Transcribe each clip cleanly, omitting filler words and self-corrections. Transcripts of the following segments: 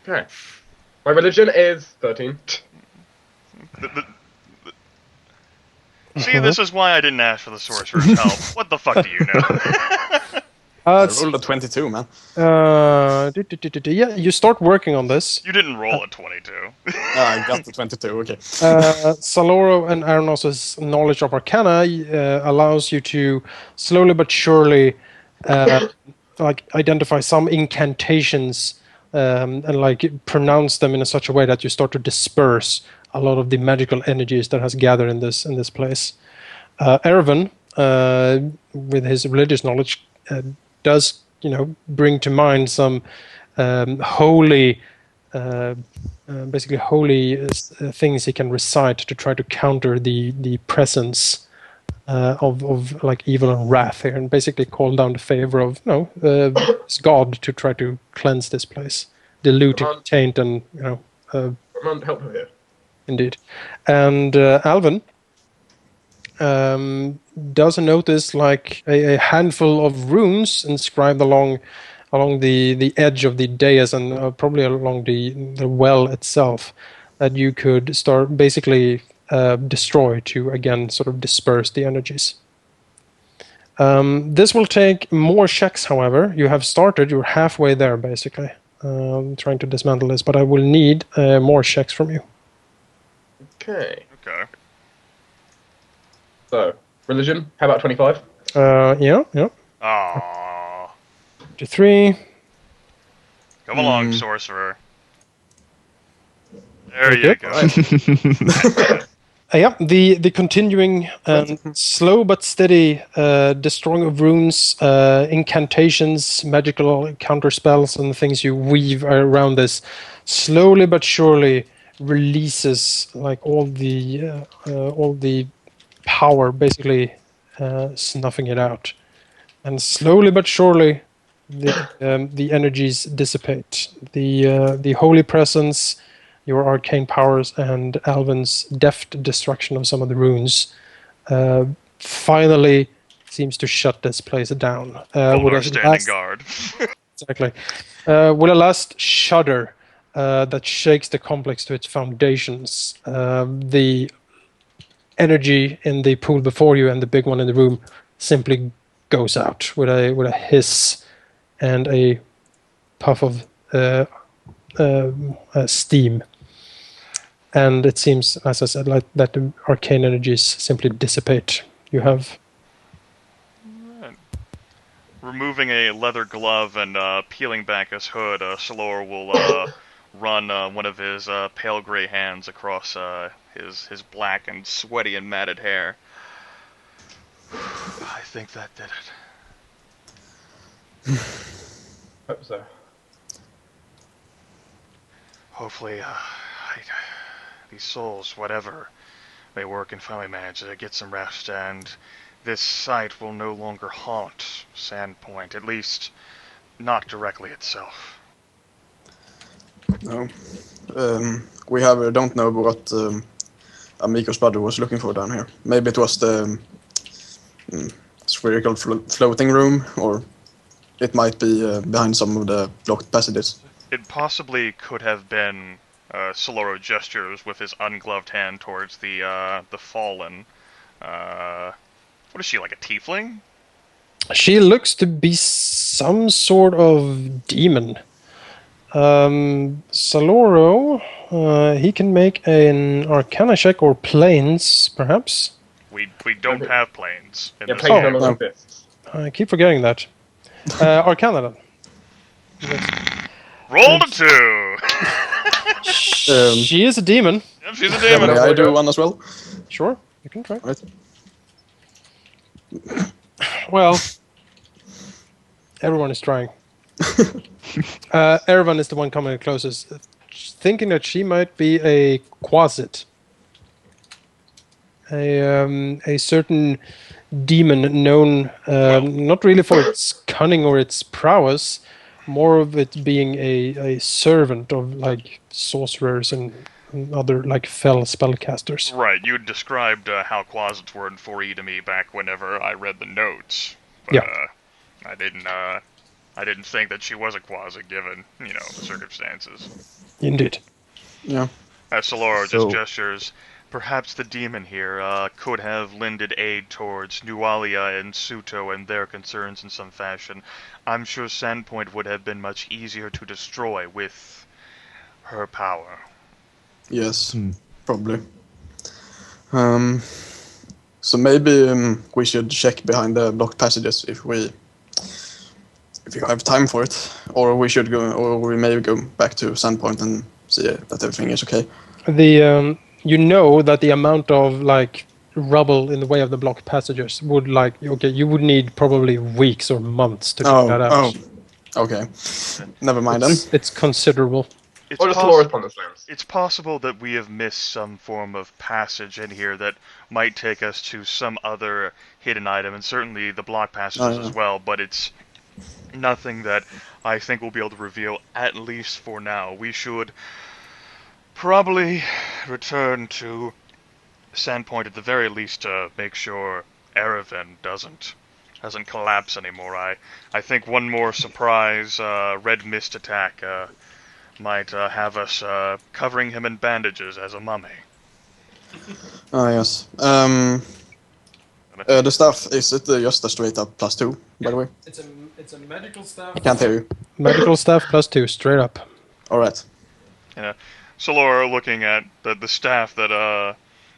Okay. My religion is 13. See, this is why I didn't ask for the sorcerer's help. What the fuck do you know? I rolled a 22, man. Yeah, you start working on this. You didn't roll a 22. I got the 22, okay. Saloro and Arenoss's knowledge of Arcana allows you to slowly but surely like identify some incantations and like pronounce them in such a way that you start to disperse a lot of the magical energies that has gathered in this place. Erevan, with his religious knowledge, does bring to mind some holy. Basically holy things he can recite to try to counter the presence of like evil and wrath here, and basically call down the favor of his god to try to cleanse this place, diluting taint and help her here. Indeed. And Alvin does notice like a handful of runes inscribed along the edge of the dais and probably along the well itself that you could start basically destroy to again sort of disperse the energies. This will take more checks, however. You have started, you're halfway there basically, trying to dismantle this, but I will need more checks from you. Okay. Okay. So, religion, how about 25? Yeah. Aww. 3. Come along, sorcerer. There you go. Yeah, the continuing slow but steady destroying of runes, incantations, magical counterspells, and the things you weave around this, slowly but surely releases like all the power, basically snuffing it out, and slowly but surely the energies dissipate. The holy presence, your arcane powers, and Alvin's deft destruction of some of the runes finally seems to shut this place down. Roldar standing guard. Exactly. With a last shudder that shakes the complex to its foundations, the energy in the pool before you and the big one in the room simply goes out with a hiss and a puff of steam. And it seems, as I said, like that the arcane energies simply dissipate. You have... Right. Removing a leather glove and peeling back his hood, Saloro will run one of his pale gray hands across his black and sweaty and matted hair. I think that did it. Hope so. Hopefully, these souls, whatever, may work and finally manage to get some rest, and this site will no longer haunt Sandpoint, at least not directly itself. No. We don't know what Amico's brother was looking for down here. Maybe it was the spherical floating room, or it might be behind some of the blocked passages. It possibly could have been Saloro gestures with his ungloved hand towards the fallen. What is she, like a tiefling? She looks to be some sort of demon. Saloro, he can make an Arcana check or planes, perhaps. We don't have planes. Yeah, planes no longer exist. I keep forgetting that. Arcana then. Roll a 2! She is a demon. Yep, she's a demon. May I do one as well? Sure, you can try. Right. Well, everyone is trying. Erevan is the one coming closest, thinking that she might be a Quasit. A certain demon known not really for its cunning or its prowess, more of it being a servant of like sorcerers and other like fell spellcasters. Right, you had described how Quasits were in 4E to me back whenever I read the notes. But, yeah. I didn't I didn't think that she was a quasi, given, the circumstances. Indeed. Yeah. As Saloro So- just gestures, perhaps the demon here could have lended aid towards Nualia and Suto and their concerns in some fashion. I'm sure Sandpoint would have been much easier to destroy with her power. Yes, probably. So maybe we should check behind the blocked passages if you have time for it, or we may go back to Sandpoint and see that everything is okay. The you know that the amount of like rubble in the way of the blocked passages would you would need probably weeks or months to clear that out. Okay. Never mind then. It's considerable. Or just Laura's upon the slams. It's possible that we have missed some form of passage in here that might take us to some other hidden item, and certainly the block passages as well, but it's nothing that I think we'll be able to reveal, at least for now. We should probably return to Sandpoint at the very least to make sure Erevan doesn't collapse anymore. I think one more surprise red mist attack might have us covering him in bandages as a mummy. Yes. The staff, is it just a straight up +2, by the way? It's a medical staff. I can't hear you. Medical staff +2, straight up. Alright. Saloro looking at the staff that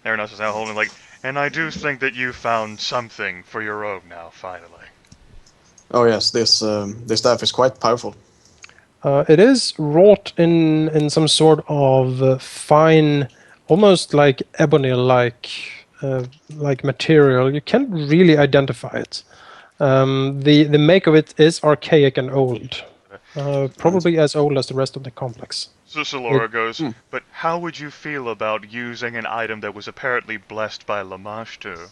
Arenoss is now holding, and I do think that you found something for your own now, finally. Oh yes, this staff is quite powerful. It is wrought in some sort of fine, almost like ebony-like material. You can't really identify it. The make of it is archaic and old, probably as old as the rest of the complex. So Saloro goes, but how would you feel about using an item that was apparently blessed by Lamashtu?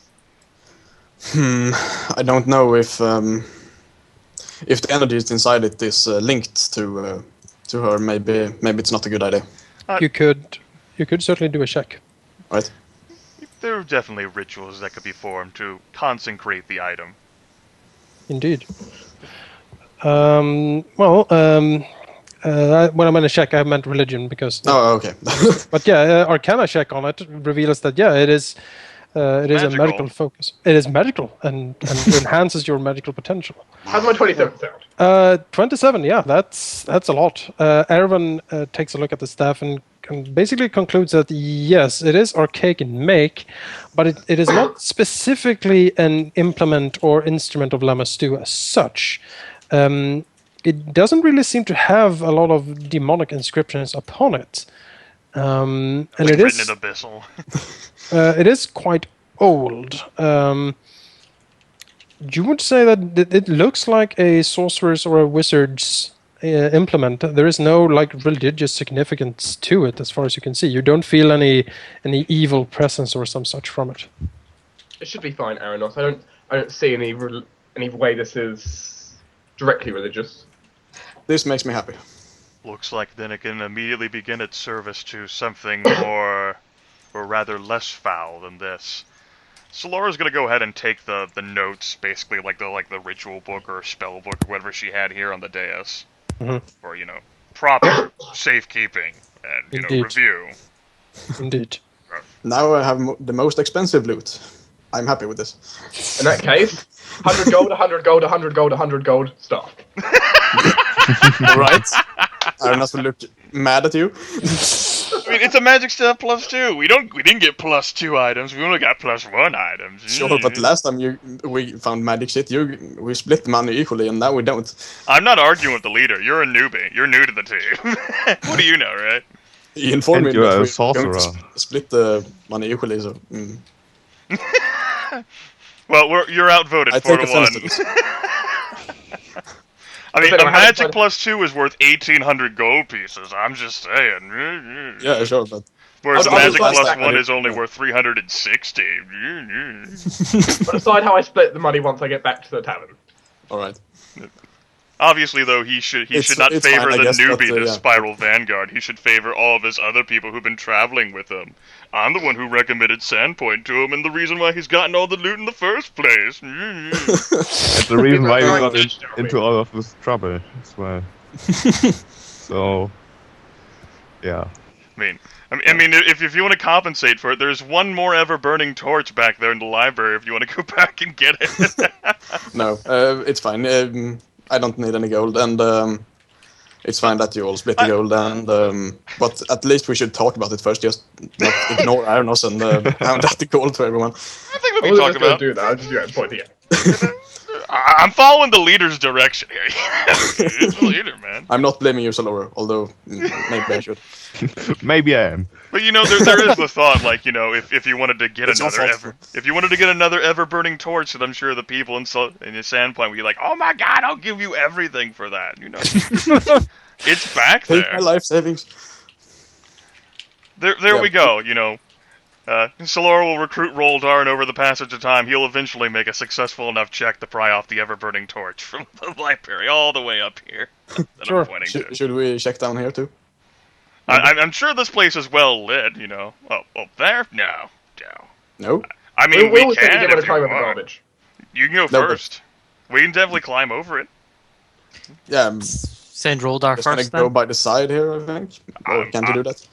I don't know if the energy inside it is linked to her. Maybe it's not a good idea. You could certainly do a check. Right. There are definitely rituals that could be formed to consecrate the item. Indeed. When I'm going to check, I meant religion because. Oh, okay. But yeah, Arcana check on it reveals that it is a medical focus. It is medical and enhances your medical potential. How's my 27 sound? 27, yeah, that's a lot. Erevan takes a look at the staff and basically concludes that yes, it is archaic in make, but it is not specifically an implement or instrument of Lamashtu as such. It doesn't really seem to have a lot of demonic inscriptions upon it. And it is written in abyssal. it is quite old. You would say that it looks like a sorcerer's or a wizard's implement. There is no religious significance to it, as far as you can see. You don't feel any evil presence or some such from it. It should be fine, Arenoss. I don't see any way this is directly religious. This makes me happy. Looks like then it can immediately begin its service to something more, or rather less foul than this. Salora's gonna go ahead and take the notes, basically like the ritual book or spell book or whatever she had here on the dais, for proper safekeeping and Indeed. review. Indeed. Now I have the most expensive loot. I'm happy with this. In that case, 100 gold, 100 gold, 100 gold, 100 gold, stuff. Alright. Arenoss will look mad at you. I mean, it's a magic staff +2. We didn't get +2 items. We only got +1 items. Sure, but last time we found magic shit, we split the money equally, and now we don't. I'm not arguing with the leader. You're a newbie. You're new to the team. What do you know, right? He informed me And you're that a we're going to sorcerer. split the money equally, so... Well, you're outvoted I 4 take to 1. offense to this. I mean, But a I magic haven't- +2 is worth 1,800 gold pieces. I'm just saying. Yeah, sure, but... Whereas I'll magic decide that. +1 is only worth 360. But decide how I split the money once I get back to the tavern. Alright. Obviously, though, he should not it's favor fine, I the guess, newbie, but, the yeah. Spiral Vanguard. He should favor all of his other people who've been traveling with him. I'm the one who recommended Sandpoint to him, and the reason why he's gotten all the loot in the first place. It's the reason why you got into all of this trouble as well. So, yeah. I mean, if you want to compensate for it, there's one more ever-burning torch back there in the library if you want to go back and get it. No, it's fine. I don't need any gold, and it's fine that you all split the gold. And but at least we should talk about it first. Just not ignore Arenoss and hand out the gold to everyone. I think we I can was talk just going about. to do that. I was just point here. I'm following the leader's direction here. He's the leader, man. I'm not blaming you, Saloro, although maybe I should. Maybe I am. But you know, there is the thought, like, you know, if you wanted to get It's another awful. if you wanted to get another ever burning torch, then I'm sure the people in your Sandpoint would be like, oh my god, I'll give you everything for that. You know, it's back Take my there. life savings. There Yeah. we go. You know, Saloro will recruit Roldar, and over the passage of time, he'll eventually make a successful enough check to pry off the ever burning torch from the library all the way up here. That Sure. I'm pointing to. Should we check down here too? I'm sure this place is well lit, you know. Oh, there? No. No. I mean, we we always take a can bit of if you time with the want. garbage. You can go No, but- first. We can definitely climb over it. Yeah, I'm Send Roldar just gonna first go then. by the side here, I think. Or can't you do that?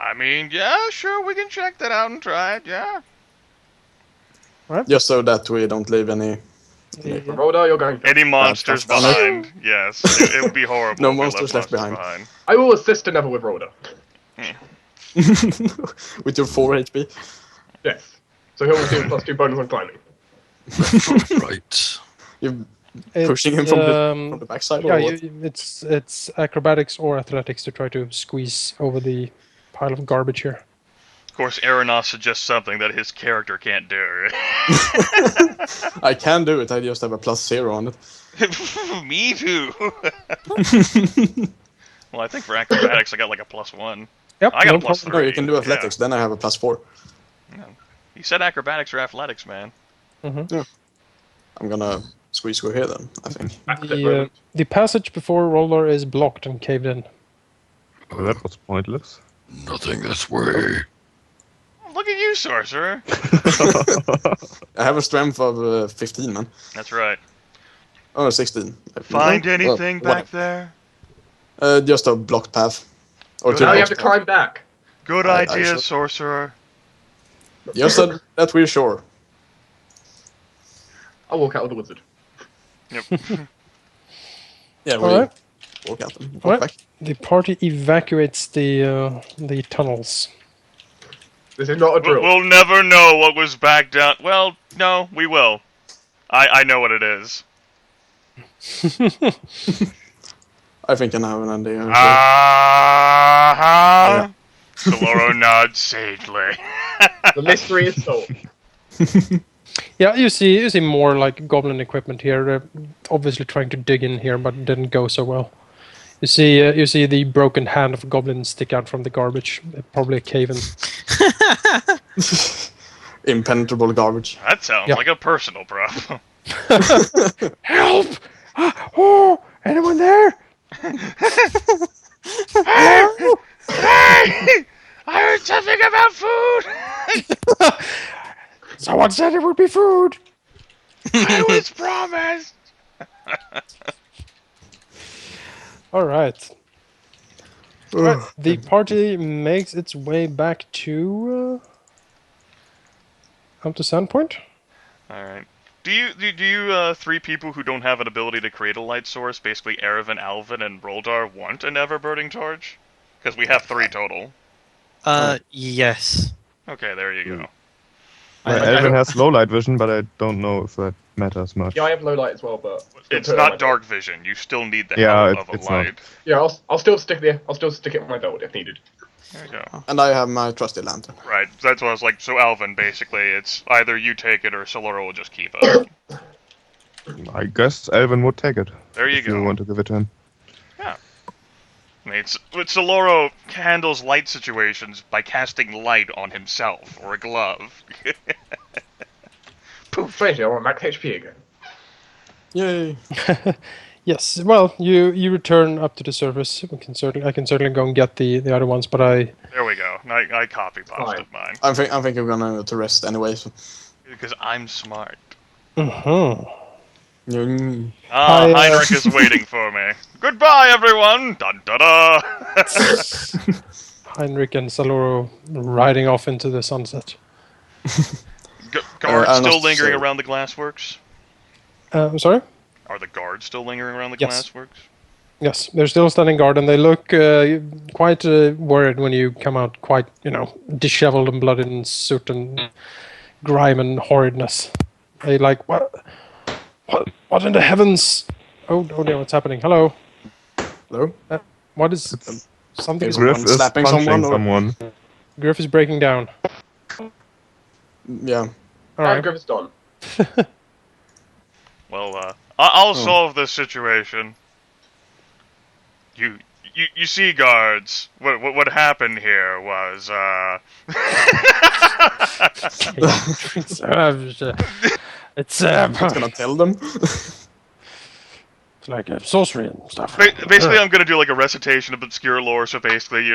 I mean, yeah, sure, we can check that out and try it, yeah. Just so that we don't leave any. Roldar, you're going. Any monsters that's fine. behind, yes. It would be horrible. No if we monsters left behind. I will assist Deva with Roldar. With your 4 HP. Yes. So he'll receive +2 bonus on climbing. Right. You're It's, pushing him from the backside, Yeah, or what? it's acrobatics or athletics to try to squeeze over the pile of garbage here. Of course, Arenoss suggests something that his character can't do. I can do it. I just have a +0 on it. Me too. Well, I think for acrobatics, I got like a +1. Yep, I got no a +3. No, you can do yeah. athletics. Then I have a +4. You said acrobatics or athletics, man. I'm gonna squeeze through here then, I think. The passage before Roldar is blocked and caved in. Well, that was pointless. Nothing this way. Look at you, Sorcerer. I have a strength of 15, man. That's right. Oh, 16. Find Well, anything whatever. back there? Just a blocked path. Or two Now you have to blocks. climb back. Good I idea, should- Sorcerer. Just that we're sure. I'll walk out with the wizard. Yep. Yeah, we Alright. walk out and walk Alright. back. The party evacuates the tunnels. This is not a drill. We'll never know what was back down. Well, no, we will. I know what it is. I think I have an idea. Uh-huh. Saloro nods sagely. The mystery is solved. Yeah, you see more like goblin equipment here. They're obviously trying to dig in here, but it didn't go so well. You see the broken hand of a goblin stick out from the garbage. Probably a cave in. Impenetrable garbage. That sounds Yeah. like a personal problem. Help! Oh, anyone there? Hey! I heard something about food! Someone said it would be food. I was promised! All right. Right, the party makes its way back to up to Sandpoint. Alright. Do you three people who don't have an ability to create a light source, basically Erevan, Alvin, and Roldar, want an ever-burning torch? Because we have 3 total. Yes. Okay, there you go. Evan has low light vision, but I don't know if that matters much. Yeah, I have low light as well, but It's not dark vision. You still need the Yeah, help of a it's not. light. Yeah, I'll still stick it in my belt if needed. There you go. And I have my trusty lantern. Right, that's what I was like. So Alvin, basically, it's either you take it or Saloro will just keep it. I guess Elvin would take it. There you if you go. want to give it to him. I mean, Saloro handles light situations by casting light on himself or a glove. Poof, strangely, I want max HP again. Yay! Yes. Well, you return up to the surface. I can certainly go and get the other ones, but I. There we go. I copy pasted mine. I think we're gonna to rest anyway. So. Because I'm smart. Mm-hmm. Heinrich is waiting for me. Goodbye, everyone! Dun da da! Heinrich and Saloro riding off into the sunset. Guards still Arenoss, lingering around the glassworks? I'm sorry? Are the guards still lingering around the Yes. glassworks? Yes, they're still standing guard, and they look quite worried when you come out, quite, disheveled and bloodied and soot and grime and horridness. They like, what in the heavens? Oh dear, what's happening? Hello? Hello? What is... something is... Griff is slapping punching someone, someone. Griff is breaking down. Yeah. Alright. Griffith's done. Well, I'll solve this situation. You see, guards, what happened here was, It's Gonna tell them. like sorcery and stuff. Basically, I'm gonna do like a recitation of obscure lore, so basically,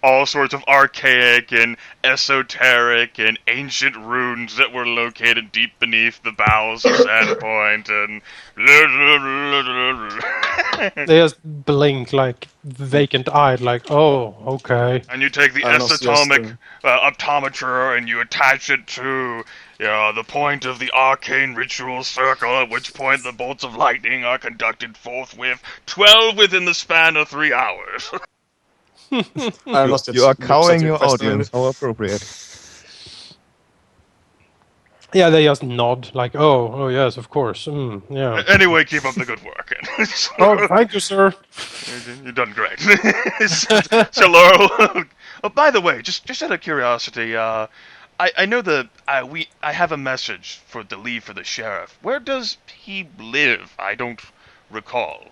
all sorts of archaic and esoteric and ancient runes that were located deep beneath the bowels of Sandpoint, and... They just blink, like, vacant-eyed, like, oh, okay. And you take the esotomic optometer and you attach it to the point of the arcane ritual circle, at which point the bolts of lightning are conducted forthwith, 12 within the span of 3 hours. You are cowing your audience. How appropriate. Yeah, they just nod, like, oh, yes, of course, yeah. Anyway, keep up the good work. Oh, thank you, sir. You've done great. So, Laurel... Oh, by the way, just out of curiosity, I know that I have a message to leave for the sheriff. Where does he live? I don't recall.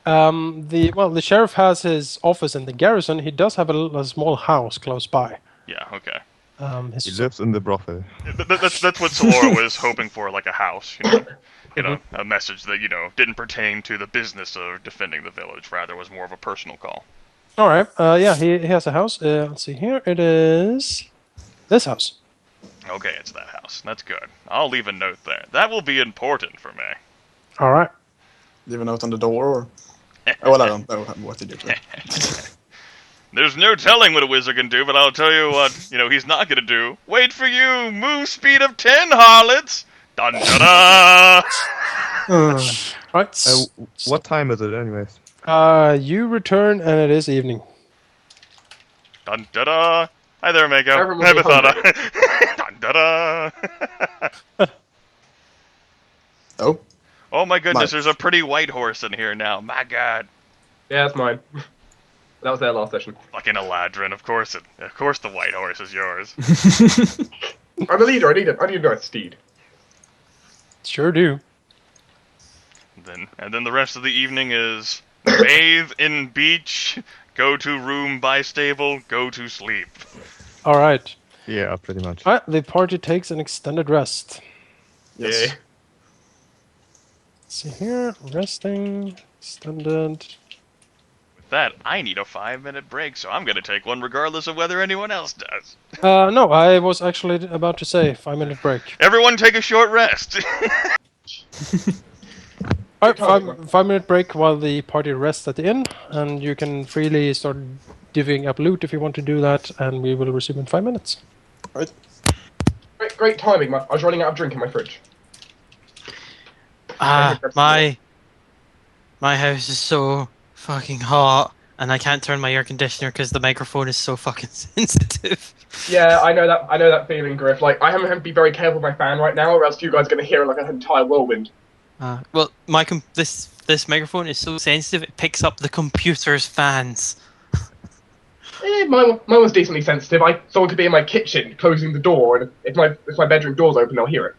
The sheriff has his office in the garrison. He does have a small house close by. Yeah, okay. He lives in the brothel. That's what Saloro was hoping for, like a house, a message that, didn't pertain to the business of defending the village, rather was more of a personal call. All right. Yeah, he has a house. Let's see here. It is this house. Okay, it's that house. That's good. I'll leave a note there. That will be important for me. All right. Leave a note on the door, or... well, I don't know what to do. There's no telling what a wizard can do, but I'll tell you what, he's not gonna do. Wait for you! Move speed of 10, harlots! Dun-da-da! Right. What time is it, anyways? You return, and it is evening. Dun-da-da! Hi there, Mako. Everyone's Bethana. Dun-da-da! Oh? Oh my goodness, Nice. there's a pretty white horse in here now. My god. Yeah, that's mine. That was their last session. Fucking Eladrin, of course the white horse is yours. I'm a leader. I need a nice steed. Sure do. And then the rest of the evening is bathe in beach, go to room by stable, go to sleep. All right. Yeah, pretty much. All right. The party takes an extended rest. Yes. Yeah. Let's see here. Resting. Extended. With that, I need a 5-minute break, so I'm gonna take one regardless of whether anyone else does. No, I was actually about to say 5-minute break. Everyone take a short rest. All right, 5-minute break while the party rests at the inn, and you can freely start divvying up loot if you want to do that, and we will resume in 5 minutes. Right. Great timing. I was running out of drink in my fridge. My house is so fucking hot, and I can't turn my air conditioner because the microphone is so fucking sensitive. Yeah, I know that feeling, Griff. Like, I have to be very careful with my fan right now, or else you guys are going to hear like an entire whirlwind. Well, this microphone is so sensitive it picks up the computer's fans. Mine was decently sensitive. Someone could be in my kitchen closing the door, and if my bedroom door's open, they'll hear it.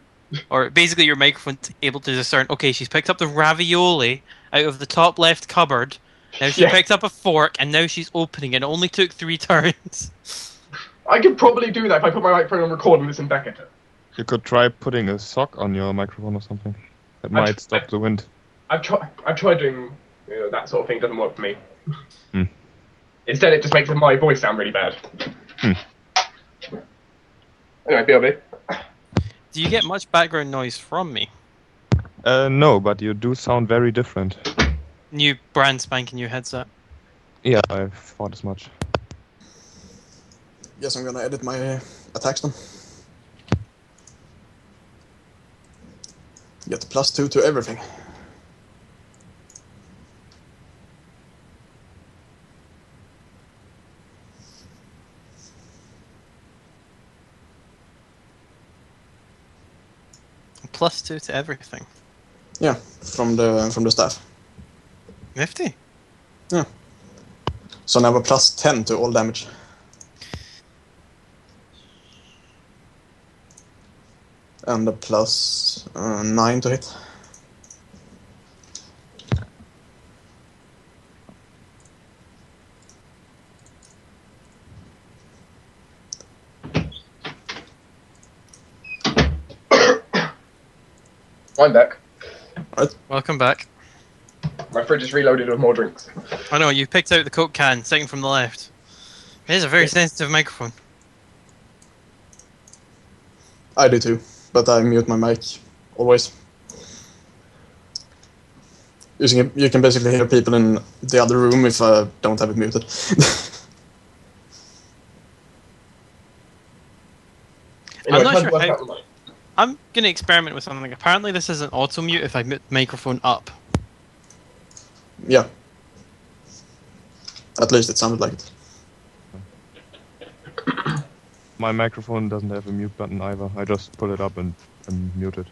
Or basically your microphone's able to discern, okay, she's picked up the ravioli out of the top left cupboard, now she picked up a fork, and now she's opening it. It only took 3 turns. I could probably do that if I put my microphone on record and listen back at it. You could try putting a sock on your microphone or something. That might stop the wind. I've tried doing that sort of thing. Doesn't work for me. Hmm. Instead, it just makes my voice sound really bad. Hmm. Anyway, BRB. Do you get much background noise from me? No, but you do sound very different. New brand spanking new headset. Yeah, I thought as much. Guess I'm gonna edit my attacks then. Get +2 to everything. +2 to everything. Yeah, from the staff. Nifty. Yeah. So now a +10 to all damage. And a +9 to hit. I'm back. Welcome back. My fridge is reloaded with more drinks. I know, you picked out the Coke can, second from the left. It is a very sensitive microphone. I do too, but I mute my mic always. Using it, you can basically hear people in the other room if I don't have it muted. I'm not time to sure work how- out the mic. I'm going to experiment with something. Apparently this is an auto mute if I mute the microphone up. Yeah. At least it sounded like it. My microphone doesn't have a mute button either. I just pull it up and mute it.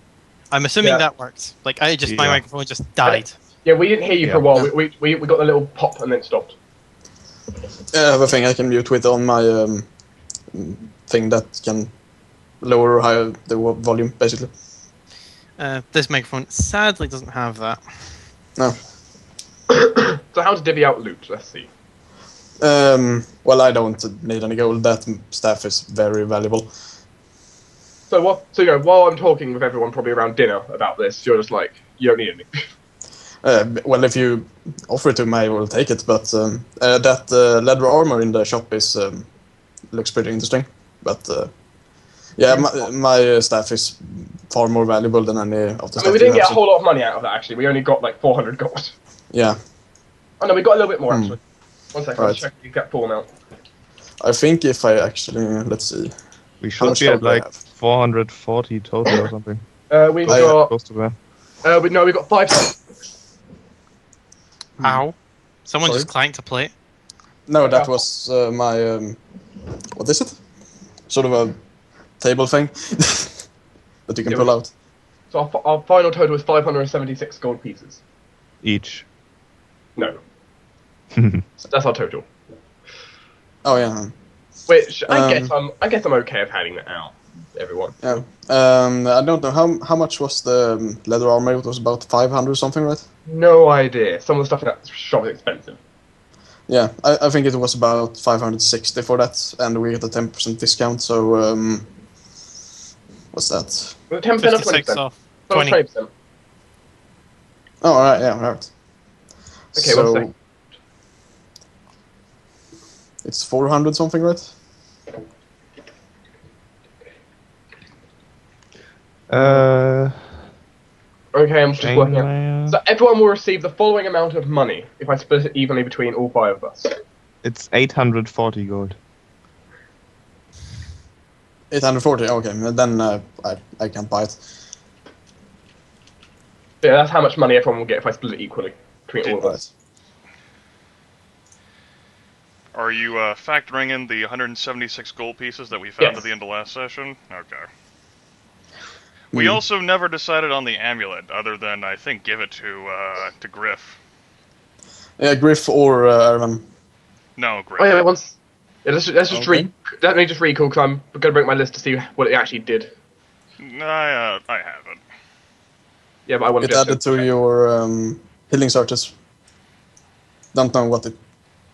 I'm assuming Yeah. that worked. Like, my Yeah. microphone just died. Yeah, we didn't hear you for a Yeah. while. We got the little pop and then it stopped. I have a thing I can mute with on my thing that can lower or higher the volume, basically. This microphone sadly doesn't have that. No. So how to divvy out loot? Let's see. Well, I don't need any gold. That staff is very valuable. So while I'm talking with everyone probably around dinner about this, you're just like, you don't need any. Well, if you offer it to me, I will take it. But that leather armor in the shop is looks pretty interesting. But yeah, my staff is far more valuable than any of the stuff. we didn't you get a have, whole lot of money out of that actually. We only got like 400 gold. Yeah, Oh no, we got a little bit more actually. 1 second, Right. let's check the exact full amount. I think if I actually let's see. We How should much be at gold do I like have? 440 total or something. We Oh, yeah. got Close to that. we got 5. Ow. Someone Sorry? just clanked a plate. No, that was my what is it? Sort of a table thing that you can Yeah, pull out. So our final total was 576 gold pieces. Each. No, that's our total. Oh yeah, Which I guess I'm okay with handing that out, to everyone. yeah. I don't know how much was the leather armor. It was about 500 something, right? No idea. Some of the stuff in that shop is expensive. Yeah, I think it was about 560 for that, and we get a 10% discount. So what's that? Was it 10% or 56 20%? off. Oh, 20. 20%. Oh, all right, yeah, right. Okay, so 1 sec. it's 400 something, right? Okay, I'm just working out. Chainmail. So everyone will receive the following amount of money if I split it evenly between all 5 of us. It's 840 gold. 840. Okay, then I can't buy it. Yeah, that's how much money everyone will get if I split it equally between all of us. Are you factoring in the 176 gold pieces that we found Yes. at the end of last session? Okay. We also never decided on the amulet, other than I think give it to Griff. Yeah, Griff or Erevan. No, Griff. Oh yeah, let's just Okay. let me just recall because I'm going to break my list to see what it actually did. I haven't. Yeah, but I want It to added to your healing searches. Don't know what it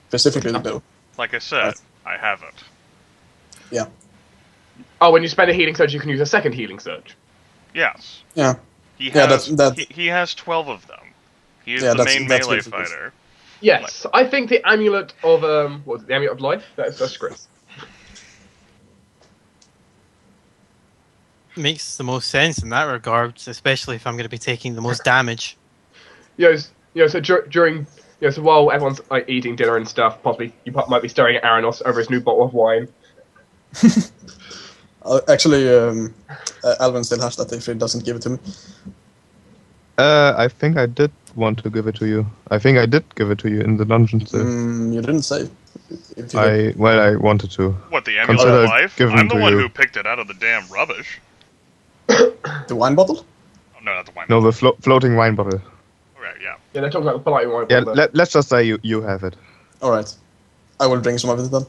specifically did though. Like I said, Right. I haven't. Yeah. Oh, when you spend a healing surge, you can use a second healing surge. Yes. Yeah. He Yeah, has, that- he has 12 of them. He's Yeah, the main that's melee what it is. fighter. Yes, I think the amulet of what was it? The amulet of life. That's Chris. Makes the most sense in that regard, especially if I'm going to be taking the most damage. So during so while everyone's like eating dinner and stuff, possibly you might be staring at Arenoss over his new bottle of wine. Actually, Alvin still has that if he doesn't give it to me. I think I did want to give it to you. I think I did give it to you in the dungeon. So You didn't say. If you did. I wanted to. What, the amulet Consider of life? giving I'm the to one you. who picked it out of the damn rubbish. The wine bottle? Oh, no, not the wine. No, the floating wine bottle. Okay, yeah. Yeah, they're talking about the polite wine. Yeah, bottle. let's just say you have it. Alright. I will drink some of it then.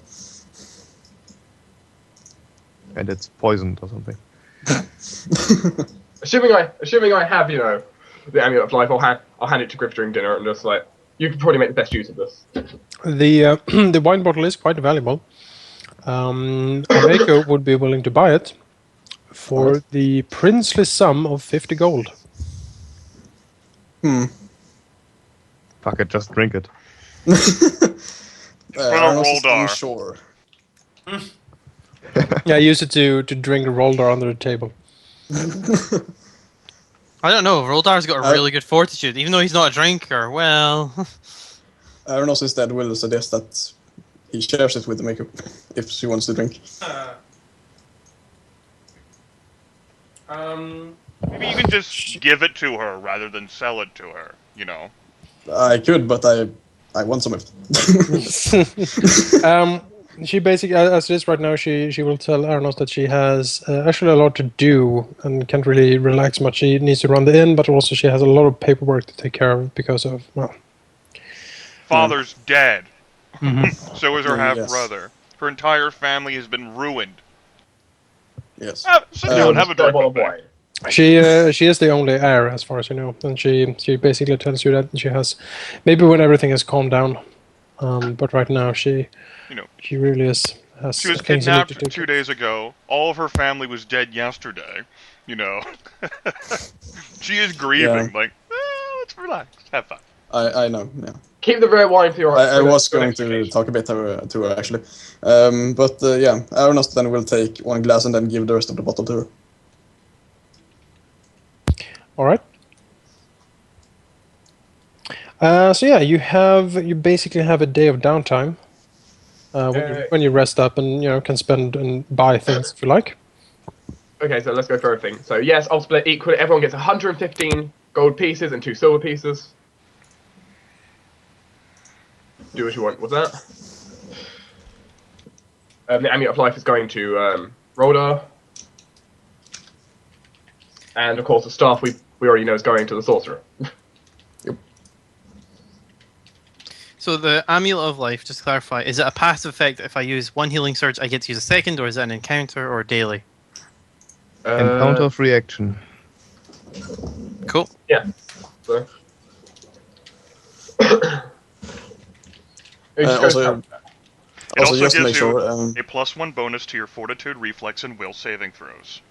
And it's poisoned or something. Assuming I have the amulet of life, I'll hand it to Griff during dinner and just like you can probably make the best use of this. The the wine bottle is quite valuable. Ameko would be willing to buy it for the princely sum of 50 gold. Fuck it, just drink it. Arenoss is Roldar. unsure. Yeah, I use it to drink a Roldar under the table. I don't know. Roldar's got a really good fortitude, even though he's not a drinker. Well, Arenoss instead will suggest that he shares it with the maker if she wants to drink. Maybe you can just give it to her rather than sell it to her, I could, but I want some of it. She basically, as it is right now, she will tell Arenoss that she has actually a lot to do and can't really relax much. She needs to run the inn, but also she has a lot of paperwork to take care of because of, Father's dead. So is her Yes. half-brother. Her entire family has been ruined. Yes. Sit down, have a drink. Bottle of wine. She is the only heir, as far as you know, and she basically tells you that she has, maybe when everything has calmed down, but right now she really has She was things she needs to kidnapped take 2 days ago. All of her family was dead yesterday. She is grieving. Yeah. Let's relax, have fun. I know, yeah. Keep the rare wine for your. I was for going next to occasion. talk a bit to her actually. But yeah, Arenoss then will take one glass and then give the rest of the bottle to her. All right. So yeah, you basically have a day of downtime when you rest up and can spend and buy things if you like. Okay, so let's go through everything. So yes, I'll split equally. Everyone gets 115 gold pieces and 2 silver pieces. Do as you want with that. The amulet of life is going to Roldar. And of course the staff we already know is going to the Sorcerer. so the Amulet of Life, just to clarify, is it a passive effect? If I use one healing surge, I get to use a second, or is it an encounter or daily? Encounter of reaction. Cool. Yeah. So. It just goes Also, down. It also just to gives make you sure, a +1 bonus to your Fortitude, Reflex, and Will saving throws.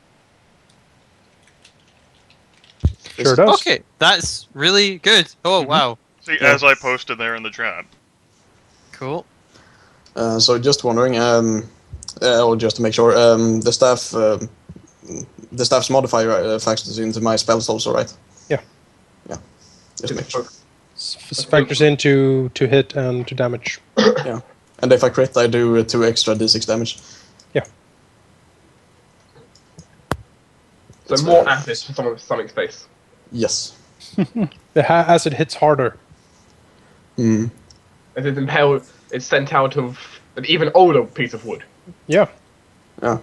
Sure does. Okay, that's really good. Oh, wow. See, as I posted there in the chat. Cool. so just wondering, or just to make sure, the staff's modifier factors into my spells also, right? Yeah. Yeah. Just to make sure. Factors into to hit and to damage. Yeah. And if I crit, I do 2 extra d6 damage. Yeah. So more acid for something's face. Yes. The acid hits harder. Mm. As it's impaled, it's sent out of an even older piece of wood. Yeah. Yeah.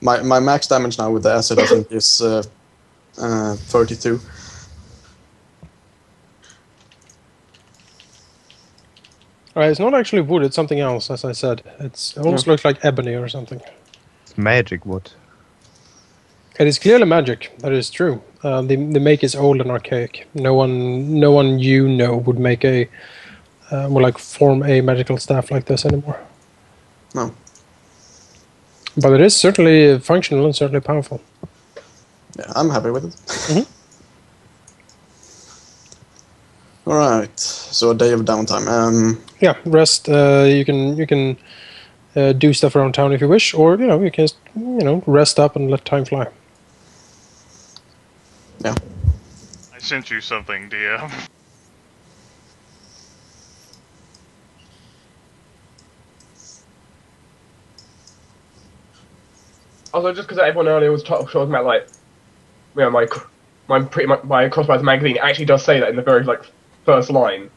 My max damage now with the acid, I think, is 32. It's not actually wood, it's something else, as I said. It almost looks like ebony or something. It's magic wood. It is clearly magic, that is true. The make is old and archaic. No one would make form a magical staff like this anymore. No. But it is certainly functional and certainly powerful. Yeah, I'm happy with it. All right. So a day of downtime. Yeah, rest. You can do stuff around town if you wish, or you can rest up and let time fly. Yeah. I sent you something, DM. Also, just because everyone earlier was talking about like, my Crossbows magazine actually does say that in the very first line.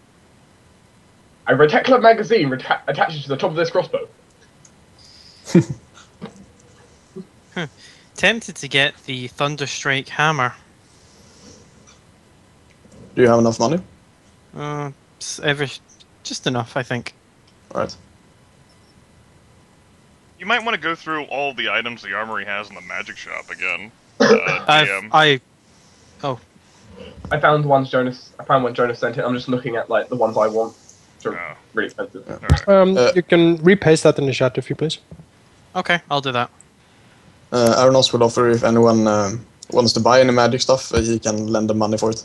A Retecula magazine attaches to the top of this crossbow. Tempted to get the Thunderstrike hammer. Do you have enough money? Just enough, I think. All right. You might want to go through all the items the armory has in the magic shop again. I found one Jonas sent it. I'm just looking at the ones I want. Which are really expensive. Right. You can repaste that in the chat if you please. Okay, I'll do that. Arenoss will offer if anyone wants to buy any magic stuff, he can lend them money for it.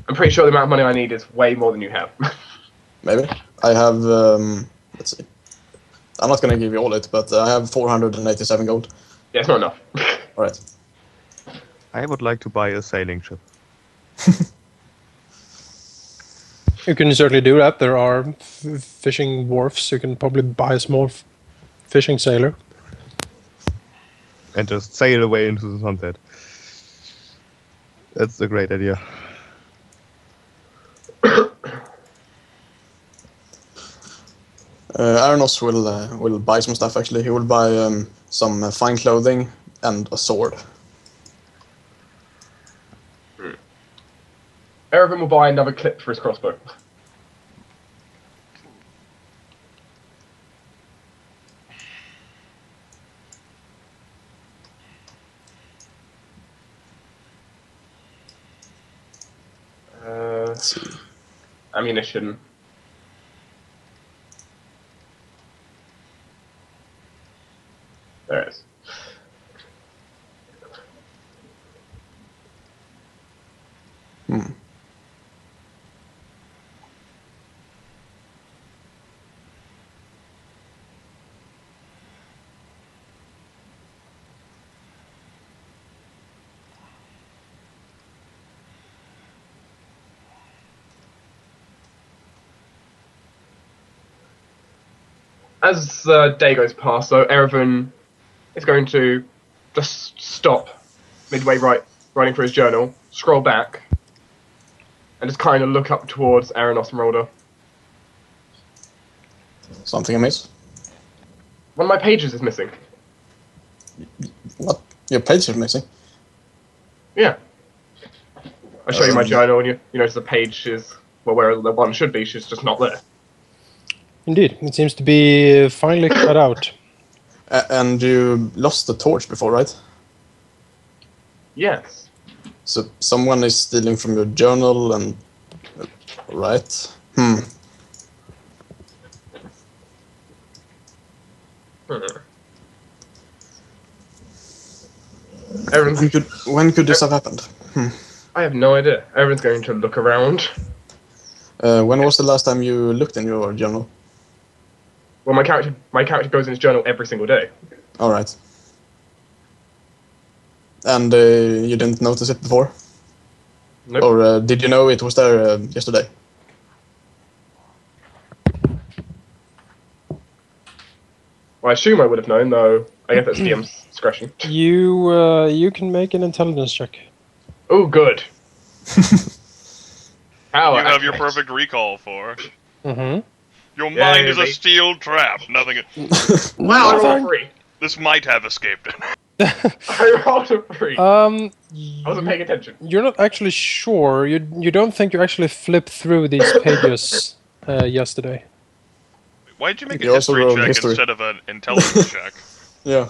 I'm pretty sure the amount of money I need is way more than you have. Maybe. I have, let's see. I'm not going to give you all it, but I have 487 gold. Yeah, it's not enough. Alright. I would like to buy a sailing ship. You can certainly do that. There are fishing wharfs. You can probably buy a small fishing sailor. And just sail away into the sunset. That's a great idea. Arenoss will buy some stuff actually. He will buy some fine clothing and a sword. Erevan will buy another clip for his crossbow. Let's see. Ammunition. There it is. As the day goes past, though, Erevan is going to just stop midway writing through his journal, scroll back, and just kind of look up towards Arenoss and Roldar. Something amiss? One of my pages is missing. What? Your page is missing? Yeah. I show you my journal, and you notice the page is, well, where the one should be, she's just not there. Indeed, it seems to be finally cut out. And you lost the torch before, right? Yes. So someone is stealing from your journal and... right? When could this have happened? I have no idea. Everyone's going to look around. When was the last time you looked in your journal? Well, my character goes in his journal every single day. All right. And you didn't notice it before? Nope. Or did you know it was there yesterday? Well, I assume I would have known, though. I guess that's DM's discretion. You can make an intelligence check. Oh, good. How You have your perfect recall for. Mm-hmm. Your mind is a steel trap. Nothing. Wow, I rolled a 3. This might have escaped it. I rolled a 3. I wasn't paying attention. You're not actually sure. You don't think you actually flipped through these pages yesterday. Why did you make You a also history rolled check history. instead of an intelligence check? Yeah.